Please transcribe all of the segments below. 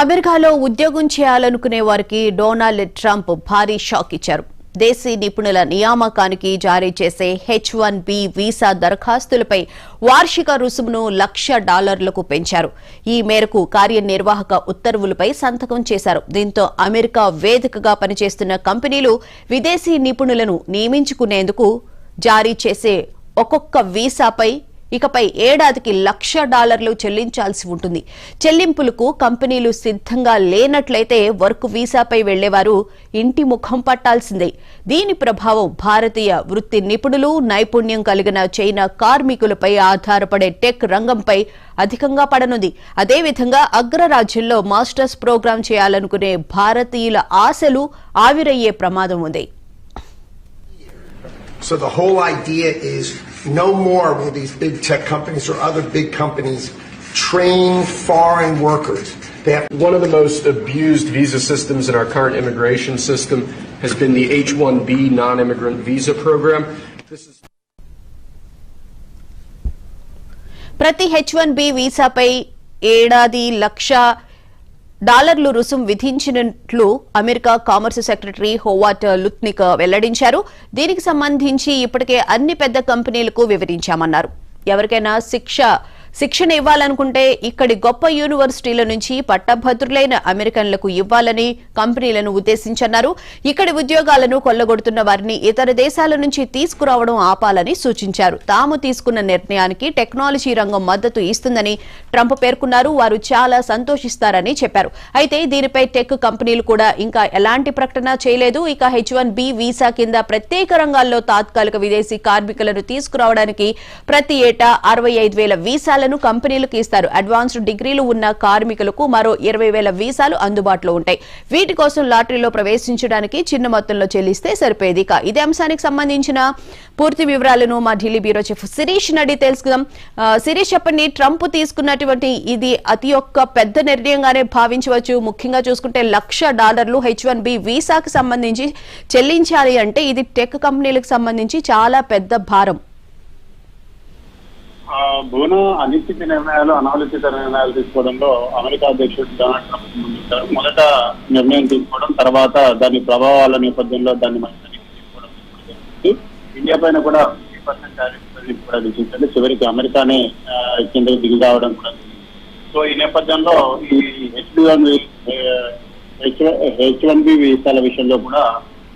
అమెరికాలో ఉద్యోగం చేయాలనుకునే వారికి డొనాల్డ్ ట్రంప్ భారీ షాక్ ఇచ్చారు. దేశీ నిపుణుల నియామకానికి జారీ చేసే H-1B వీసా దరఖాస్తులపై వార్షిక రుసుమును $1,00,000 పెంచారు. ఈ మేరకు కార్యనిర్వాహక ఉత్తర్వులపై సంతకం చేశారు. దీంతో అమెరికా వేదికగా పనిచేస్తున్న కంపెనీలు విదేశీ నిపుణులను నియమించుకునేందుకు జారీ చేసే ఒక్కొక్క వీసాపై ఇకపై ఏడాదికి $1,00,000 చెల్లించాల్సి ఉంటుంది. చెల్లింపులకు కంపెనీలు సిద్ధంగా లేనట్లయితే వర్క్ వీసాపై వెళ్లేవారు ఇంటి ముఖం పట్టాల్సిందే. దీని ప్రభావం భారతీయ వృత్తి నిపుణులు, నైపుణ్యం కలిగిన చైనా కార్మికులపై ఆధారపడే టెక్ రంగంపై అధికంగా పడనుంది. అదేవిధంగా అగ్రరాజ్యంలో మాస్టర్స్ ప్రోగ్రాం చేయాలనుకునే భారతీయుల ఆశలు ఆవిరయ్యే ప్రమాదం ఉంది. So the whole idea is no more will these big tech companies or other big companies train foreign workers. One of the most abused visa systems in our current immigration system has been the H-1B non-immigrant visa program. ప్రతి H-1B వీసాపై ఏడాది $1,00,000 రుసుం విధించినట్లు America commerce secretary Howard లుత్నిక్ వెల్లడించారు. దీనికి సంబంధించి ఇప్పటికే అన్ని పెద్ద కంపెనీలకు వివరించామన్నారు. ఎవరికైనా శిక్షణ ఇవ్వాలనుకుంటే ఇక్కడి గొప్ప యూనివర్సిటీల నుంచి పట్టభద్రులైన అమెరికన్లకు ఇవ్వాలని కంపెనీలను ఉద్దేశించన్నారు. ఇక్కడి ఉద్యోగాలను కొల్లగొడుతున్న వారిని ఇతర దేశాల నుంచి తీసుకురావడం ఆపాలని సూచించారు. తాము తీసుకున్న నిర్ణయానికి టెక్నాలజీ రంగం మద్దతు ఇస్తుందని ట్రంప్ పేర్కొన్నారు. వారు చాలా సంతోషిస్తారని చెప్పారు. అయితే దీనిపై టెక్ కంపెనీలు కూడా ఇంకా ఎలాంటి ప్రకటన చేయలేదు. ఇక H-1B వీసా కింద ప్రత్యేక రంగాల్లో తాత్కాలిక విదేశీ కార్మికులను తీసుకురావడానికి ప్రతి ఏటా 65,000 వీసాలను కంపెనీలకు ఇస్తారు. అడ్వాన్స్డ్ డిగ్రీలు ఉన్న కార్మికులకు మరో 20,000 వీసాలు అందుబాటులో ఉంటాయి. వీటి కోసం లాటరీలో ప్రవేశించడానికి చిన్న మొత్తంలో చెల్లిస్తే సరిపోయేది. ఇదే అంశానికి సంబంధించిన పూర్తి వివరాలను మా ఢిల్లీ బ్యూరో చీఫ్ శిరీష్ నడి తెలుసుకుందాం. శిరీష్, చెప్పండి, ట్రంప్ తీసుకున్నటువంటి ఇది అతి పెద్ద నిర్ణయంగానే భావించవచ్చు. ముఖ్యంగా చూసుకుంటే $1,00,000 H-1B వీసాకు సంబంధించి చెల్లించాలి అంటే ఇది టెక్ కంపెనీలకు సంబంధించి చాలా పెద్ద భారం. భువన అనిశ్చిత నిర్ణయాలు, అనాలోచిత నిర్ణయాలు తీసుకోవడంలో అమెరికా అధ్యక్షుడు డొనాల్డ్ ట్రంప్ ముందుంటారు. మొదట నిర్ణయం తీసుకోవడం, తర్వాత దాని ప్రభావాల నేపథ్యంలో దాన్ని మంచి తీసుకోవడం. ఇండియా పైన కూడా 50% టారిఫ్ కూడా విధించండి. చివరికి అమెరికానే కిందకి దిగి రావడం కూడా. సో ఈ నేపథ్యంలో ఈ H-1B వీసాల విషయంలో కూడా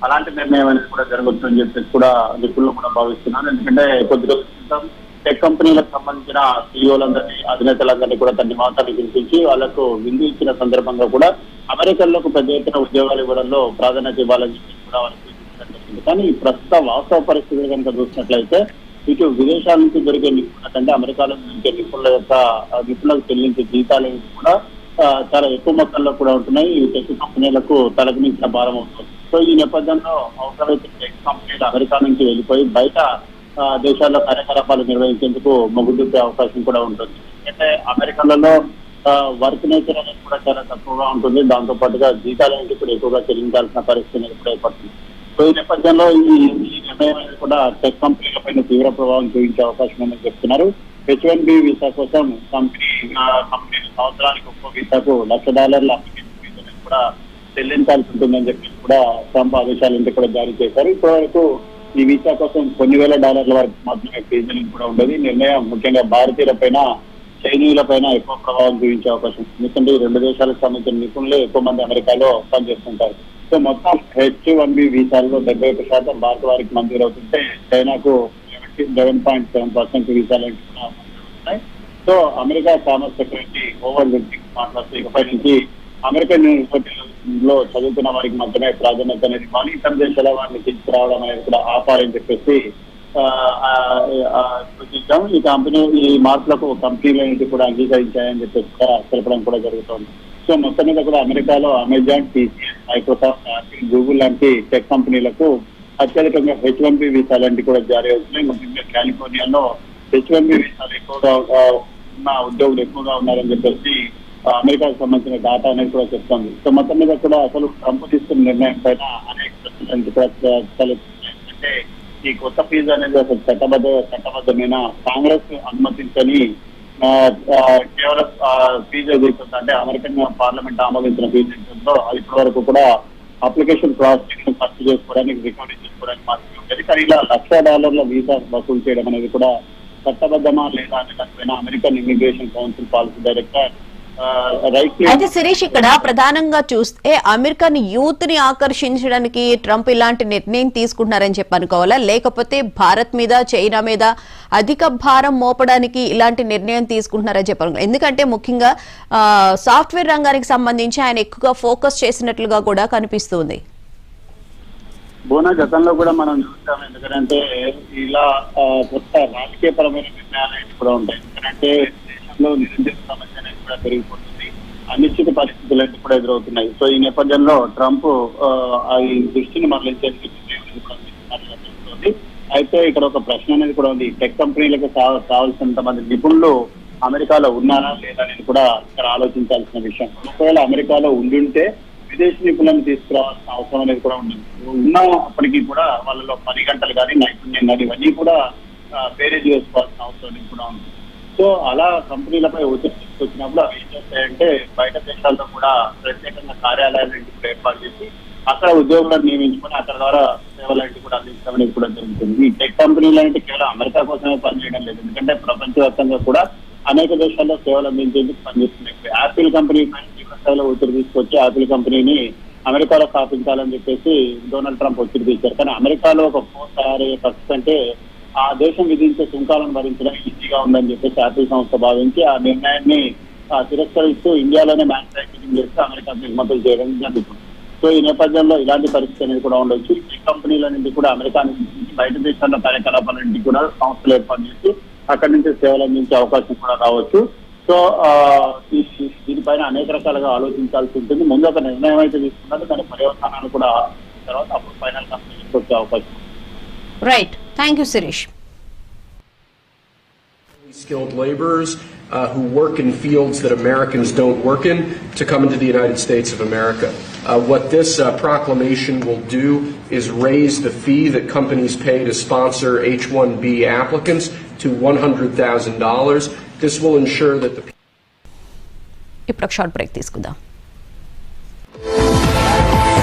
అలాంటి నిర్ణయం అనేది కూడా జరగొచ్చని చెప్పేసి కూడా నిపుణులు కూడా భావిస్తున్నారు. ఎందుకంటే కొద్ది రోజుల క్రితం టెక్ కంపెనీలకు సంబంధించిన సీఈఓలందరినీ, అధినేతలందరినీ కూడా తన మాటలు వినిపించి వాళ్లకు విందు ఇచ్చిన సందర్భంగా కూడా అమెరికన్లకు పెద్ద ఎత్తున ఉద్యోగాలు ఇవ్వడంలో ప్రాధాన్యత ఇవ్వాలని చెప్పి కూడా వాళ్ళకి సూచించడం జరిగింది. కానీ ప్రస్తుత వాస్తవ పరిస్థితులు కనుక చూసినట్లయితే ఇటు విదేశాల నుంచి దొరికే నిపుణుల కంటే అమెరికాలో దొరికే నిపుణులకు చెల్లించే జీతాలు కూడా చాలా ఎక్కువ మొత్తంలో కూడా ఉంటున్నాయి. ఈ టెక్ కంపెనీలకు తలకు మించిన భారం అవుతుంది. సో ఈ నేపథ్యంలో అవసరమైతే టెక్ కంపెనీలు అమెరికా నుంచి వెళ్ళిపోయి బయట దేశాల్లో కార్యకలాపాలు నిర్వహించేందుకు మొగ్గు చూపే అవకాశం కూడా ఉంటుంది. ఎందుకంటే అమెరికాలలో వర్క్ నేచర్ అనేది కూడా చాలా తక్కువగా ఉంటుంది. దాంతో పాటుగా జీతాల నుంచి కూడా ఎక్కువగా చెల్లించాల్సిన పరిస్థితి అనేది కూడా ఏర్పడుతుంది. సో ఈ నేపథ్యంలో ఈ నిర్ణయం అనేది కూడా టెక్ కంపెనీల పైన తీవ్ర ప్రభావం చూపించే అవకాశం ఉందని చెప్తున్నారు. H-1B వీసా కోసం కంపెనీలు సంవత్సరానికి ఒక్కో వీసాకు $1,00,000 అప్లికేషన్ ఫీజు అనేది కూడా చెల్లించాల్సి ఉంటుందని చెప్పి కూడా ట్రంప్ ఆదేశాలు కూడా జారీ చేశారు. ఇప్పటివరకు ఈ వీసా కోసం కొన్ని $1,000 వరకు మాత్రమే ఫీజులు కూడా ఉండదు. నిర్ణయం ముఖ్యంగా భారతీయుల పైన, చైనీయుల పైన ఎక్కువ ప్రభావం చూపించే అవకాశం ఉంది. ఎందుకంటే ఈ రెండు దేశాలకు సంబంధించిన నిపుణులే ఎక్కువ మంది అమెరికాలో పనిచేస్తుంటారు. సో మొత్తం H-1B వీసాల్లో 71% భారత వారికి మంజూరు అవుతుంటే చైనాకు 11.7% వీసాలు ఉన్నాయి. So America commerce secretary Howard Lutnick మాట్లాడుతూ ఇకపై నుంచి అమెరికన్ యూనివర్సిటీలో చదువుతున్న వారికి మాత్రమే ప్రాధాన్యత అనేది ఇవ్వాలి, ఇతర దేశాల వారిని తీసుకురావడం అనేది కూడా ఆపాలని చెప్పేసి సూచించాం. ఈ మార్పులకు కంపెనీలన్నింటి కూడా అంగీకరించాయని చెప్పేసి కూడా తెలపడం కూడా జరుగుతోంది. సో మొత్తం మీద కూడా అమెరికాలో Amazon, TCS, Microsoft, Apple, Google లాంటి టెక్ కంపెనీలకు అత్యధికంగా H-1B వీసాలంటివి కూడా జారీ అవుతున్నాయి. ముఖ్యంగా కాలిఫోర్నియాలో H-1B వీసాలు ఎక్కువగా ఉన్న ఉద్యోగులు ఎక్కువగా ఉన్నారని చెప్పేసి అమెరికాకు సంబంధించిన డాటా అనేది కూడా చెప్తోంది. సో మొత్తం మీద కూడా అసలు ట్రంప్ తీసుకున్న నిర్ణయం పైన అనేక ప్రశ్నలు కూడా అంటే ఈ కొత్త ఫీజు అనేది అసలు చట్టబద్ధమైన కాంగ్రెస్ అనుమతించని కేవలం ఫీజు ఏదైతుందో అంటే అమెరికన్ పార్లమెంట్ ఆమోదించిన ఫీజు ఏదైతుందో అది ఇప్పటి వరకు కూడా అప్లికేషన్ ప్రాసెసింగ్ ను ఖర్చు చేసుకోవడానికి రికవరీ చేసుకోవడానికి మాత్రమే ఉండేది. కానీ ఇలా $1,00,000 వీసా వసూలు చేయడం అనేది కూడా చట్టబద్ధమా లేదా అనే దానిపైన American immigration council policy director అయితే శిరీష్, ఇక్కడ ప్రధానంగా చూస్తే అమెరికన్ యూత్ ని ఆకర్షించడానికి ట్రంప్ ఇలాంటి నిర్ణయం తీసుకుంటున్నారని చెప్పి అనుకోవాలా, లేకపోతే భారత్ మీద చైనా మీద అధిక భారం మోపడానికి ఇలాంటి నిర్ణయం తీసుకుంటున్నారని చెప్పారు? ఎందుకంటే ముఖ్యంగా సాఫ్ట్వేర్ రంగానికి సంబంధించి ఆయన ఎక్కువగా ఫోకస్ చేసినట్లుగా కూడా కనిపిస్తుంది. బోనా గతంలో కూడా మనం చూస్తాం. ఎందుకంటే ఇలా కొత్త రాజకీయపరమైన నిర్ణయాలు కూడా ఉంటాయి. ఎందుకంటే దేశంలో నిరుద్యోగ సమస్య అనేది కూడా పెరిగిపోతుంది, అనిశ్చిత పరిస్థితులు అయితే కూడా ఎదురవుతున్నాయి. సో ఈ నేపథ్యంలో ట్రంప్ ఈ దృష్టిని మరలించేందుకు తెలుస్తుంది. అయితే ఇక్కడ ఒక ప్రశ్న అనేది కూడా ఉంది. టెక్ కంపెనీలకు కావాల్సినంత మంది నిపుణులు అమెరికాలో ఉన్నారా లేదా అనేది కూడా ఇక్కడ ఆలోచించాల్సిన విషయం. ఒకవేళ అమెరికాలో ఉండుంటే విదేశీ నిపుణులను తీసుకురావాల్సిన అవసరం అనేది కూడా ఉంటుంది. ఉన్నప్పటికీ కూడా వాళ్ళలో 10 గంటలు కానీ నైపుణ్యం కానీ ఇవన్నీ కూడా వేరే చేసుకోవాల్సిన అవసరం అనేది కూడా ఉంది. సో అలా కంపెనీలపై ఒత్తిడి తీసుకొచ్చినప్పుడు అవి ఏం చేస్తాయంటే బయట దేశాల్లో కూడా ప్రత్యేకంగా కార్యాలయాలను కూడా ఏర్పాటు చేసి అక్కడ ఉద్యోగులను నియమించుకొని అక్కడ ద్వారా సేవలు కూడా అందించడం అనేది కూడా జరుగుతుంది. ఈ టెక్ కంపెనీలు అంటే కేవలం అమెరికా కోసమే పనిచేయడం లేదు, ఎందుకంటే ప్రపంచవ్యాప్తంగా కూడా అనేక దేశాల్లో సేవలు అందించేందుకు పనిచేస్తున్నాయి. యాపిల్ కంపెనీ స్థాయిలో ఒత్తిడి తీసుకొచ్చి యాపిల్ కంపెనీని అమెరికాలో స్థాపించాలని చెప్పేసి డొనాల్డ్ ట్రంప్ ఒత్తిడి తీశారు. కానీ అమెరికాలో ఒక ఫోన్ తయారయ్యే ఖర్చు కంటే ఆ దేశం విధించే సుంకాలను భరించడం ఈజీగా ఉందని చెప్పేసి యాపిల్ సంస్థ భావించి ఆ నిర్ణయాన్ని తిరస్కరిస్తూ ఇండియాలోనే మ్యానుఫ్యాక్చరింగ్ చేస్తూ అమెరికాకు ఎగుమతులు చేయడం జరుగుతుంది. సో ఈ నేపథ్యంలో ఇలాంటి పరిస్థితి అనేది కూడా ఉండొచ్చు. ఈ కంపెనీల నుండి కూడా అమెరికా నుంచి బయట దేశాల్లో కార్యకలాపాల నుండి కూడా సంస్థలు ఏర్పాటు చేసి అక్కడి నుంచి సేవలు అందించే అవకాశం కూడా రావచ్చు. సో దీనిపైన అనేక రకాలుగా ఆలోచించాల్సి ఉంటుంది. ముందు ఒక నిర్ణయం అయితే తీసుకున్నారు, దాని పర్యవసానాలు కూడా తర్వాత అప్పుడు ఫైనల్ కంపెనీకి వచ్చే అవకాశం. Right, thank you Shirish. Skilled laborers who work in fields that Americans don't work in to come into the United States of America. What this proclamation will do is raise the fee that companies pay to sponsor H-1B applicants to $100,000. This will ensure that the... ఇప్పుడు short break తీసుకుందాం.